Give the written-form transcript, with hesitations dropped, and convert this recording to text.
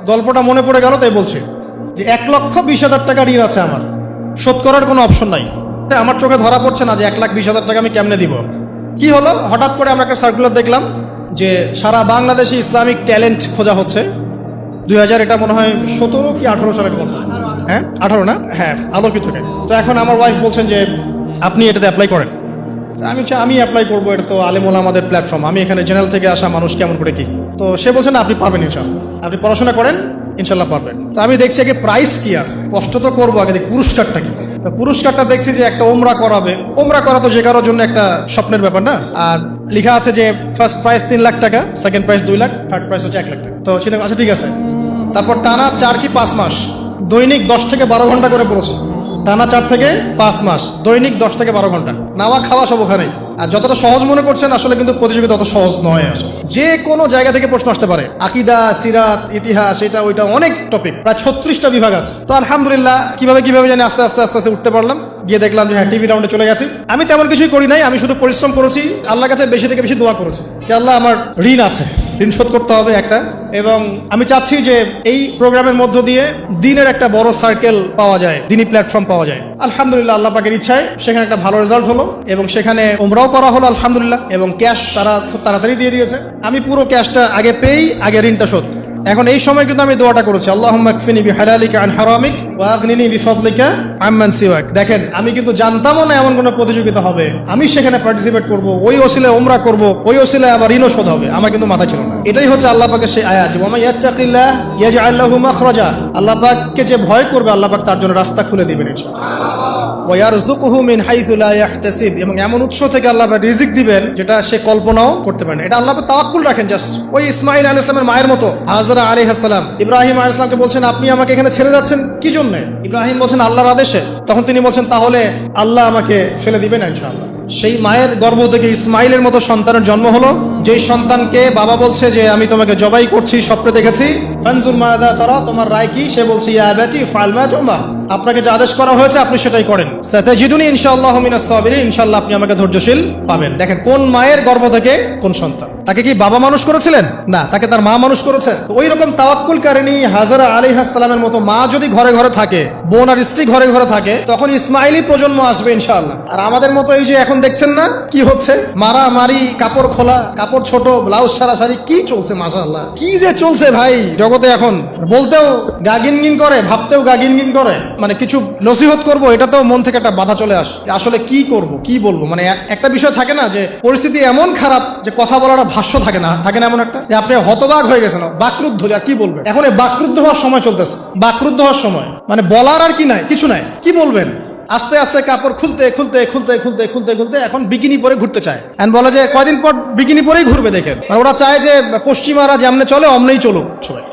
গল্পটা মনে পড়ে গেল তাই বলছি যে 1,20,000 টাকা ঋণ আছে আমার, শোধ করার কোনো অপশন নাই। আমার চোখে ধরা পড়ছে না যে 1,20,000 টাকা আমি কেমনে দিব। কি হলো, হঠাৎ করে আমরা একটা সার্কুলার দেখলাম যে সারা বাংলাদেশে ইসলামিক ট্যালেন্ট খোঁজা হচ্ছে। 2000 এটা মনে হয় 17 কি 18 সালের কথা, হ্যাঁ 18 না, হ্যাঁ আলোকিতকে। তো এখন আমার ওয়াইফ বলছেন যে আপনি এটাতে অ্যাপ্লাই করেন। আমি অ্যাপ্লাই করবো, এটা তো আলেম ওলামাদের প্ল্যাটফর্ম, আমি এখানে জেনারেল থেকে আসা মানুষ কেমন করে কি। তো সে বলছেন আপনি পারবেন ইনশাল্লাহ, আপনি পড়াশোনা করেন ইনশাল্লাহ পারবেন। তো আমি দেখছি আগে প্রাইস কি আছে, কষ্ট তো করবো, আগে দেখি পুরস্কারটা কি। তো পুরস্কারটা দেখছি যে একটা ওমরা করাবে। ওমরা করা তো যে কারোর জন্য একটা স্বপ্নের ব্যাপার না। আর লেখা আছে যে ফার্স্ট প্রাইস 3 লাখ টাকা, second prize 2 lakh, third price হচ্ছে 1 লাখ টাকা। তো সেটা আচ্ছা ঠিক আছে। তারপর টানা 4 কি 5 মাস দৈনিক 10 থেকে 12 ঘন্টা করে পড়েছে। টানা 4 থেকে 5 মাস দৈনিক 10 থেকে 12 ঘন্টা, নাওয়া খাওয়া সব ওখানেই। আর যতটা সহজ মনে করছেন আসলে কিন্তু প্রতিযোগিতা অত সহজ নয়। আসলে যে কোনো জায়গা থেকে প্রশ্ন আসতে পারে, আকিদা, সিরাত, ইতিহাস, এটা ওইটা অনেক টপিক, প্রায় 36টা বিভাগ আছে। তো আলহামদুলিল্লাহ কিভাবে জানি আস্তে আস্তে উঠতে পারলাম। গিয়ে দেখলাম যে হ্যাঁ টিভি রাউন্ডে চলে গেছি। আমি তেমন কিছুই করি নাই, আমি শুধু পরিশ্রম করেছি, আল্লাহর কাছে বেশি থেকে বেশি দোয়া করেছি যে আল্লাহ আমার ঋণ আছে, ঋণ শোধ করতে হবে একটা। এবং আমি চাচ্ছি যে এই প্রোগ্রামের মধ্য দিয়ে দিনের একটা বড় সার্কেল পাওয়া যায়, দিনী প্ল্যাটফর্ম পাওয়া যায়। আলহামদুলিল্লাহ আল্লাহ পাকের ইচ্ছায় সেখানে একটা ভালো রেজাল্ট হলো এবং সেখানে উমরাও করা হলো আলহামদুলিল্লাহ। এবং ক্যাশ তারা খুব তাড়াতাড়ি দিয়ে দিয়েছে। আমি পুরো ক্যাশটা আগে পেয়েই আগে ঋণটা শোধ। এখন এই সময় কিন্তু আমি দোয়াটা করেছি, আল্লাহুম্মা কফিনি বিহালালিকা আন হারামিক ওয়া আগনিনি বিফাদলিকা আম্মান সিওয়াক। দেখেন আমি কিন্তু জানতামও না এমন কোনো প্রতিযোগিতা হবে, আমি সেখানে পার্টিসিপেট করব, ওই ওসিলায় উমরা করব, ওই ওসিলায় আবার ঋণও শোধ হবে, আমার কিন্তু মাথায় ছিল না। এটাই হচ্ছে আল্লাহ পাকের সেই আয়াত, ওয়া মান ইয়াত্তাকিল্লাহ ইয়াজআল লাহু মাখরাজা। আল্লাহ পাককে যে ভয় করবে আল্লাহ পাক তার জন্য রাস্তা খুলে দিবেন ইনশাআল্লাহ। ওয়া ইয়ারযুকুহু মিন হাইসু লা ইয়াহতাসিব। এবং এমন উৎস থেকে আল্লাহ পাক রিজিক দিবেন যেটা সে কল্পনাও করতে পারে না। এটা আল্লাহ পাক তাওয়াক্কুল রাখেন। জাস্ট ওই ইসমাঈল আলাইহিস সালামের মায়ের মতো হাজরা আলাইহিস সালাম ইব্রাহিম আলাইহিস সালামকে বলছেন আপনি আমাকে এখানে ছেড়ে যাচ্ছেন কি জন্য? ইব্রাহিম বলছেন আল্লাহর আদেশে। তখন তিনি বলছেন তাহলে আল্লাহ আমাকে ফেলে দিবেন ইনশাআল্লাহ। সেই মায়ের গর্ভ থেকে ইসমাইলের মতো সন্তানের জন্ম হলো, যেই সন্তানকে বাবা বলছে যে আমি তোমাকে জবাই করছি, স্বপ্নে দেখেছি, ফানজুর মাযা তারা, তোমার রায় কি? সে বলছে ইয়া আবাতি ফাআল মা তু'মার, আপনাকে যে আদেশ করা হয়েছে আপনি সেটাই করেন। সাতাজিদুনি ইনশাআল্লাহু মিনাস সাবিরিন, ইনশাআল্লাহ আপনি আমাকে ধৈর্যশীল পাবেন। দেখেন কোন মায়ের গর্ভ থেকে কোন সন্তান। তাকে কি বাবা মানুষ করেছিলেন? না, তাকে তার মা মানুষ করেছেন। ওই রকম তাওয়াক্কুলকারিনী হাজরা আলাইহিস সালামের মতো মা যদি ঘরে ঘরে থাকে, বোন আর স্ত্রী ঘরে ঘরে থাকে, তখন ইসমাইলি প্রজন্ম আসবে ইনশাআল্লাহ। আর আমাদের মতো এই যে এখন দেখছেন না কি হচ্ছে, মারামারি, কাপড় খোলা, কাপড় ছোট, ব্লাউজ সারাসারি, কি চলছে মাশাআল্লাহ, কি যে চলছে ভাই জগতে। এখন বলতেও গা গিনগিন করে, ভাবতেও গা গিনগিন করে। মানে কিছু নসিহত করবো এটাতেও মন থেকে একটা বাধা চলে আসে, আসলে কি করব কি বলবো। মানে একটা বিষয় থাকে না যে পরিস্থিতি এমন খারাপ যে কথা বলার ভাষ্য থাকে না এমন একটা যে আপনি হতবাক হয়ে গেছেন, বাকরুদ্ধ, আর কি বলবেন। এখন এই বাকরুদ্ধ হওয়ার সময় চলতেছে, বাকরুদ্ধ হওয়ার সময়, মানে বলার আর কি নাই, কিছু নাই, কি বলবেন। আস্তে আস্তে কাপড় খুলতে এখন বিকিনি পরে ঘুরতে চায়। বলে যে কয়দিন পর বিকিনি পরেই ঘুরবে। দেখেন ওরা চায় যে পশ্চিমারা যেমনে চলে অমনেই চলুক সবাই।